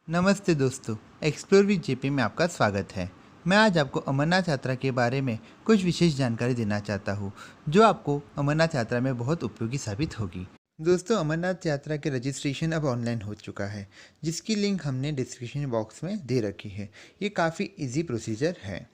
नमस्ते दोस्तों, explore with JP में आपका स्वागत है। मैं आज आपको अमरनाथ यात्रा के बारे में कुछ विशेष जानकारी देना चाहता हूँ, जो आपको अमरनाथ यात्रा में बहुत उपयोगी साबित होगी। दोस्तों, अमरनाथ यात्रा के रजिस्ट्रेशन अब ऑनलाइन हो चुका है, जिसकी लिंक हमने डिस्क्रिप्शन बॉक्स में दे रखी है। ये काफ़ी इजी प्रोसीजर है।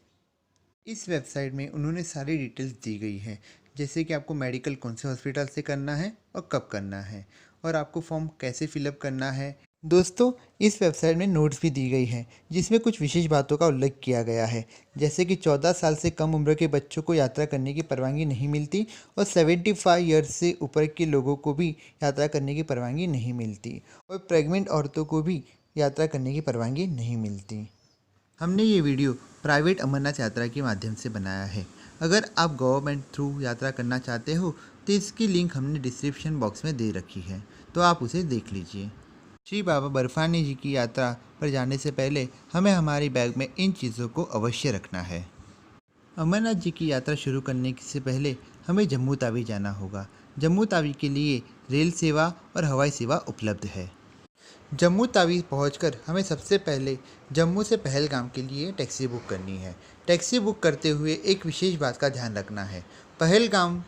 इस वेबसाइट में उन्होंने सारी डिटेल्स दी गई है, जैसे कि आपको मेडिकल कौन से हॉस्पिटल से करना है और कब करना है, और आपको फॉर्म कैसे फिलअप करना है। दोस्तों, इस वेबसाइट में नोट्स भी दी गई हैं, जिसमें कुछ विशेष बातों का उल्लेख किया गया है, जैसे कि 14 साल से कम उम्र के बच्चों को यात्रा करने की परवानगी नहीं मिलती और 75 ईयर्स से ऊपर के लोगों को भी यात्रा करने की परवानगी नहीं मिलती, और प्रेग्नेंट औरतों को भी यात्रा करने की परवानगी नहीं मिलती। हमने ये वीडियो प्राइवेट अमरनाथ यात्रा के माध्यम से बनाया है। अगर आप गवर्नमेंट थ्रू यात्रा करना चाहते हो तो इसकी लिंक हमने डिस्क्रिप्शन बॉक्स में दे रखी है, तो आप उसे देख लीजिए। श्री बाबा बर्फानी जी की यात्रा पर जाने से पहले हमें हमारी बैग में इन चीज़ों को अवश्य रखना है। अमरनाथ जी की यात्रा शुरू करने से पहले हमें जम्मू तावी जाना होगा। जम्मू तावी के लिए रेल सेवा और हवाई सेवा उपलब्ध है। जम्मू तावी पहुंचकर हमें सबसे पहले जम्मू से पहलगाम के लिए टैक्सी बुक करनी है। टैक्सी बुक करते हुए एक विशेष बात का ध्यान रखना है। पहलगाम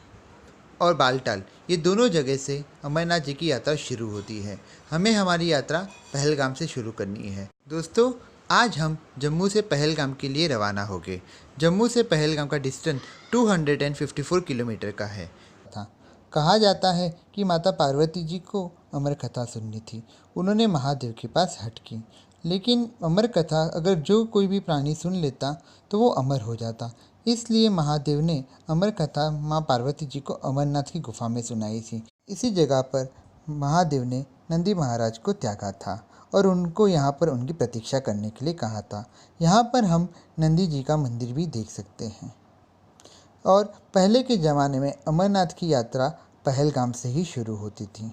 और बालटाल, ये दोनों जगह से अमरनाथ जी की यात्रा शुरू होती है। हमें हमारी यात्रा पहलगाम से शुरू करनी है। दोस्तों, आज हम जम्मू से पहलगाम के लिए रवाना हो गए। जम्मू से पहलगाम का डिस्टेंस 254 किलोमीटर का है। था कहा जाता है कि माता पार्वती जी को अमर कथा सुननी थी। उन्होंने महादेव के पास हट की, लेकिन अमर कथा अगर जो कोई भी प्राणी सुन लेता तो वो अमर हो जाता। इसलिए महादेव ने अमर कथा माँ पार्वती जी को अमरनाथ की गुफा में सुनाई थी। इसी जगह पर महादेव ने नंदी महाराज को त्यागा था और उनको यहाँ पर उनकी प्रतीक्षा करने के लिए कहा था। यहाँ पर हम नंदी जी का मंदिर भी देख सकते हैं। और पहले के ज़माने में अमरनाथ की यात्रा पहलगाम से ही शुरू होती थी।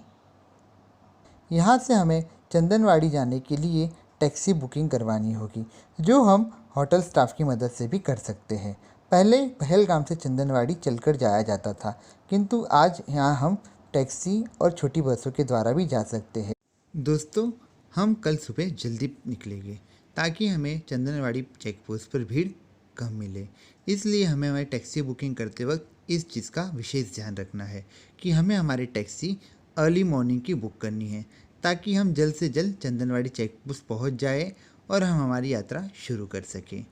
यहाँ से हमें चंदनवाड़ी जाने के लिए टैक्सी बुकिंग करवानी होगी, जो हम होटल स्टाफ की मदद से भी कर सकते हैं। पहले पहलगाम से चंदनवाड़ी चलकर जाया जाता था, किंतु आज यहाँ हम टैक्सी और छोटी बसों के द्वारा भी जा सकते हैं। दोस्तों, हम कल सुबह जल्दी निकलेंगे ताकि हमें चंदनवाड़ी चेक पोस्ट पर भीड़ कम मिले। इसलिए हमें हमारी टैक्सी बुकिंग करते वक्त इस चीज़ का विशेष ध्यान रखना है कि हमें हमारी टैक्सी अर्ली मॉर्निंग की बुक करनी है, ताकि हम जल्द से जल्द चंदनवाड़ी चेक पोस्ट पहुँच जाए और हम हमारी यात्रा शुरू कर सकें।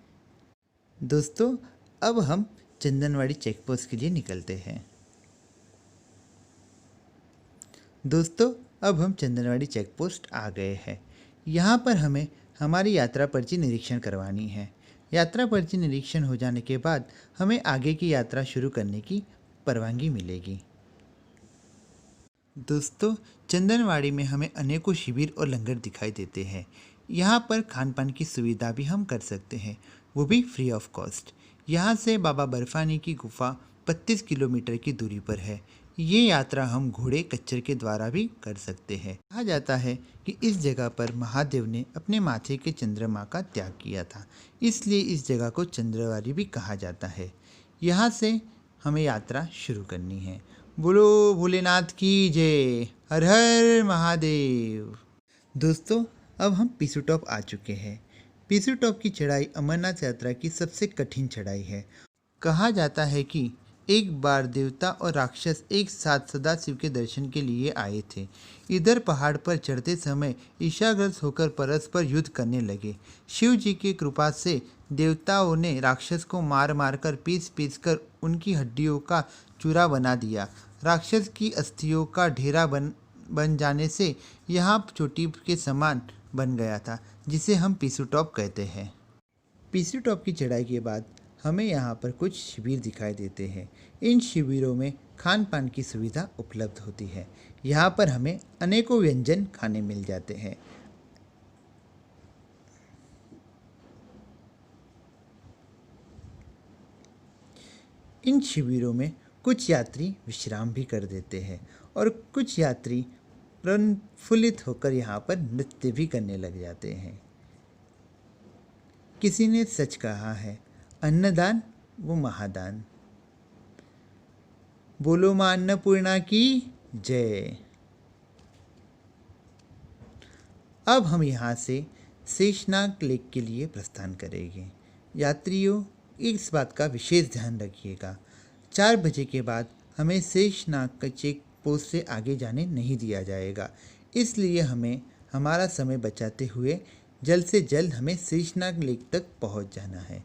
दोस्तों, अब हम चंदनवाड़ी चेक पोस्ट के लिए निकलते हैं। दोस्तों, अब हम चंदनवाड़ी चेक पोस्ट आ गए हैं। यहाँ पर हमें हमारी यात्रा पर्ची निरीक्षण करवानी है। यात्रा पर्ची निरीक्षण हो जाने के बाद हमें आगे की यात्रा शुरू करने की परवानगी मिलेगी। दोस्तों, चंदनवाड़ी में हमें अनेकों शिविर और लंगर दिखाई देते हैं। यहाँ पर खान पान की सुविधा भी हम कर सकते हैं, वो भी फ्री ऑफ कॉस्ट। यहाँ से बाबा बर्फानी की गुफा 32 किलोमीटर की दूरी पर है। ये यात्रा हम घोड़े कच्चर के द्वारा भी कर सकते हैं। कहा जाता है कि इस जगह पर महादेव ने अपने माथे के चंद्रमा का त्याग किया था, इसलिए इस जगह को चंद्रवारी भी कहा जाता है। यहाँ से हमें यात्रा शुरू करनी है। बोलो भोलेनाथ की जय, हर हर महादेव। दोस्तों, अब हम पिसू टॉप आ चुके हैं। पिसू टॉप की चढ़ाई अमरनाथ यात्रा की सबसे कठिन चढ़ाई है। कहा जाता है कि एक बार देवता और राक्षस एक साथ सदाशिव के दर्शन के लिए आए थे। इधर पहाड़ पर चढ़ते समय ईर्ष्याग्रस्त होकर परस्पर युद्ध करने लगे। शिव जी की कृपा से देवताओं ने राक्षस को मार मार कर पीस पीस कर उनकी हड्डियों का चूरा बना दिया। राक्षस की अस्थियों का ढेरा बन जाने से यहाँ चोटी के समान बन गया था, जिसे हम पिसू टॉप कहते हैं। पिसू टॉप की चढ़ाई के बाद हमें यहाँ पर कुछ शिविर दिखाई देते हैं। इन शिविरों में खान पान की सुविधा उपलब्ध होती है। यहाँ पर हमें अनेकों व्यंजन खाने मिल जाते हैं। इन शिविरों में कुछ यात्री विश्राम भी कर देते हैं और कुछ यात्री प्रफुल्लित होकर यहाँ पर नृत्य भी करने लग जाते हैं। किसी ने सच कहा है, अन्नदान वो महादान। बोलो मां अन्नपूर्णा की जय। अब हम यहाँ से शेषनाग लेक के लिए प्रस्थान करेंगे। यात्रियों, इस बात का विशेष ध्यान रखिएगा, 4 बजे के बाद हमें शेषनाग का चेक पोस्ट से आगे जाने नहीं दिया जाएगा। इसलिए हमें हमारा समय बचाते हुए जल्द से जल्द हमें शेषनाग लेक तक पहुंच जाना है।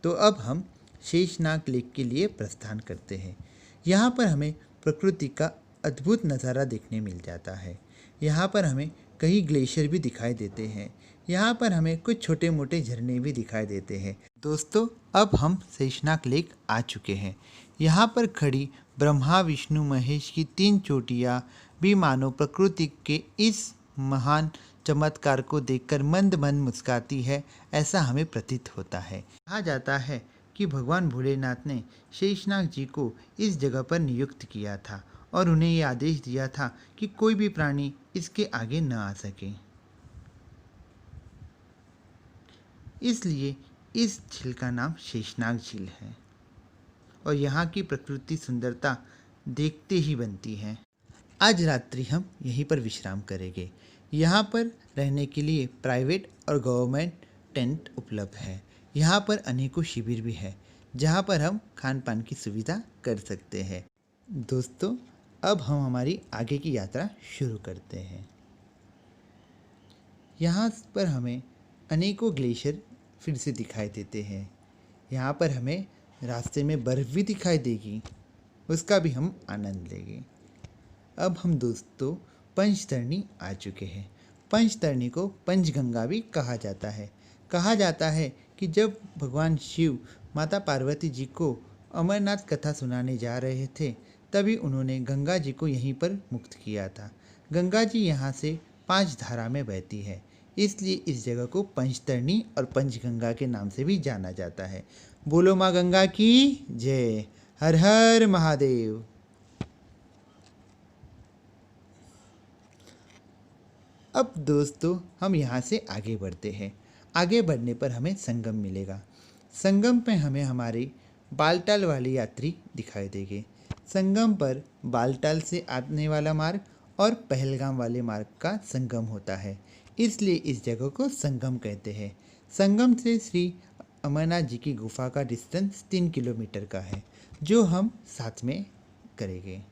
तो अब हम शेषनाग लेक के लिए प्रस्थान करते हैं। यहाँ पर हमें प्रकृति का अद्भुत नज़ारा देखने मिल जाता है। यहाँ पर हमें कई ग्लेशियर भी दिखाई देते हैं। यहाँ पर हमें कुछ छोटे मोटे झरने भी दिखाई देते हैं। दोस्तों, अब हम शेषनाग लेक आ चुके हैं। यहाँ पर खड़ी ब्रह्मा विष्णु महेश की 3 चोटियाँ भी मानो प्रकृति के इस महान चमत्कार को देखकर मंद मंद मुस्काती है, ऐसा हमें प्रतीत होता है। कहा जाता है कि भगवान भोलेनाथ ने शेषनाग जी को इस जगह पर नियुक्त किया था और उन्हें ये आदेश दिया था कि कोई भी प्राणी इसके आगे न आ सके। इसलिए इस झील का नाम शेषनाग झील है और यहाँ की प्रकृति सुंदरता देखते ही बनती है। आज रात्रि हम यहीं पर विश्राम करेंगे। यहाँ पर रहने के लिए प्राइवेट और गवर्नमेंट टेंट उपलब्ध है। यहाँ पर अनेकों शिविर भी है जहाँ पर हम खान पान की सुविधा कर सकते हैं। दोस्तों, अब हम हमारी आगे की यात्रा शुरू करते हैं। यहाँ पर हमें अनेकों ग्लेशियर फिर से दिखाई देते हैं। यहाँ पर हमें रास्ते में बर्फ़ भी दिखाई देगी, उसका भी हम आनंद लेंगे। अब हम दोस्तों पंचतरणी आ चुके हैं। पंचतरणी को पंचगंगा भी कहा जाता है। कहा जाता है कि जब भगवान शिव माता पार्वती जी को अमरनाथ कथा सुनाने जा रहे थे, तभी उन्होंने गंगा जी को यहीं पर मुक्त किया था। गंगा जी यहाँ से 5 धारा में बहती है, इसलिए इस जगह को पंचतरणी और पंचगंगा के नाम से भी जाना जाता है। बोलो माँ गंगा की जय। हर हर महादेव। अब दोस्तों हम यहाँ से आगे बढ़ते हैं। आगे बढ़ने पर हमें संगम मिलेगा। संगम पे हमें हमारे बालटाल वाले यात्री दिखाई देंगे। संगम पर बालटाल से आने वाला मार्ग और पहलगाम वाले मार्ग का संगम होता है, इसलिए इस जगह को संगम कहते हैं। संगम से श्री अमरनाथ जी की गुफा का डिस्टेंस 3 किलोमीटर का है, जो हम साथ में करेंगे।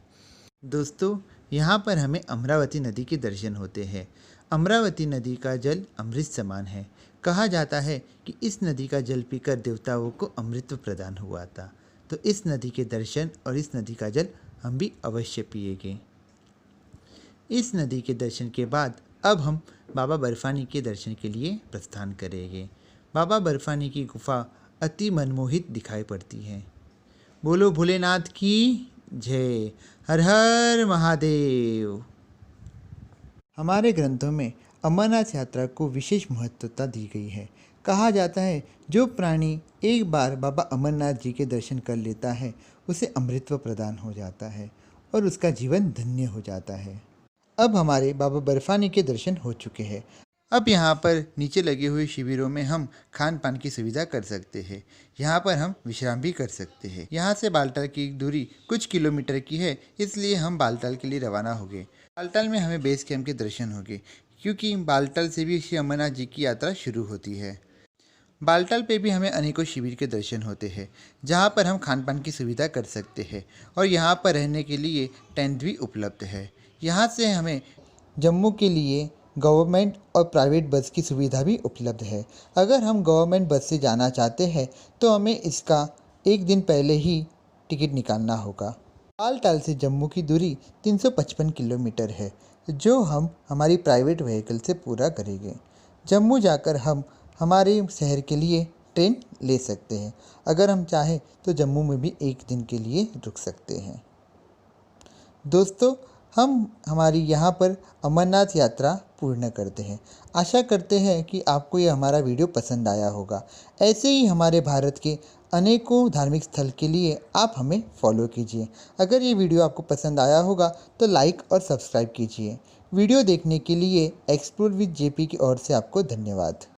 दोस्तों, यहाँ पर हमें अमरावती नदी के दर्शन होते हैं। अमरावती नदी का जल अमृत समान है। कहा जाता है कि इस नदी का जल पीकर देवताओं को अमृत प्रदान हुआ था। तो इस नदी के दर्शन और इस नदी का जल हम भी अवश्य पिएंगे। इस नदी के दर्शन के बाद अब हम बाबा बर्फानी के दर्शन के लिए प्रस्थान करेंगे। बाबा बर्फानी की गुफा अति मनमोहित दिखाई पड़ती है। बोलो भोलेनाथ की जय। हर हर महादेव। हमारे ग्रंथों में अमरनाथ यात्रा को विशेष महत्वता दी गई है। कहा जाता है जो प्राणी एक बार बाबा अमरनाथ जी के दर्शन कर लेता है, उसे अमृतत्व प्रदान हो जाता है और उसका जीवन धन्य हो जाता है। अब हमारे बाबा बर्फानी के दर्शन हो चुके हैं। अब यहाँ पर नीचे लगे हुए शिविरों में हम खान पान की सुविधा कर सकते हैं। यहाँ पर हम विश्राम भी कर सकते हैं। यहाँ से बालटाल की दूरी कुछ किलोमीटर की है, इसलिए हम बालटाल के लिए रवाना हो गए। बालटाल में हमें बेस कैंप के दर्शन हो गए, क्योंकि बालटाल से भी श्री अमरनाथ जी की यात्रा शुरू होती है। बालटाल पे भी हमें अनेकों शिविर के दर्शन होते हैं, जहाँ पर हम खान पान की सुविधा कर सकते हैं और यहाँ पर रहने के लिए टेंट भी उपलब्ध है। यहाँ से हमें जम्मू के लिए गवर्नमेंट और प्राइवेट बस की सुविधा भी उपलब्ध है। अगर हम गवर्नमेंट बस से जाना चाहते हैं तो हमें इसका 1 दिन पहले ही टिकट निकालना होगा। बालटाल से जम्मू की दूरी 355 किलोमीटर है, जो हम हमारी प्राइवेट व्हीकल से पूरा करेंगे। जम्मू जाकर हम हमारे शहर के लिए ट्रेन ले सकते हैं। अगर हम चाहें तो जम्मू में भी 1 दिन के लिए रुक सकते हैं। दोस्तों, हम हमारी यहाँ पर अमरनाथ यात्रा पूर्ण करते हैं। आशा करते हैं कि आपको ये हमारा वीडियो पसंद आया होगा। ऐसे ही हमारे भारत के अनेकों धार्मिक स्थल के लिए आप हमें फॉलो कीजिए। अगर ये वीडियो आपको पसंद आया होगा तो लाइक और सब्सक्राइब कीजिए। वीडियो देखने के लिए एक्सप्लोर विद जेपी की ओर से आपको धन्यवाद।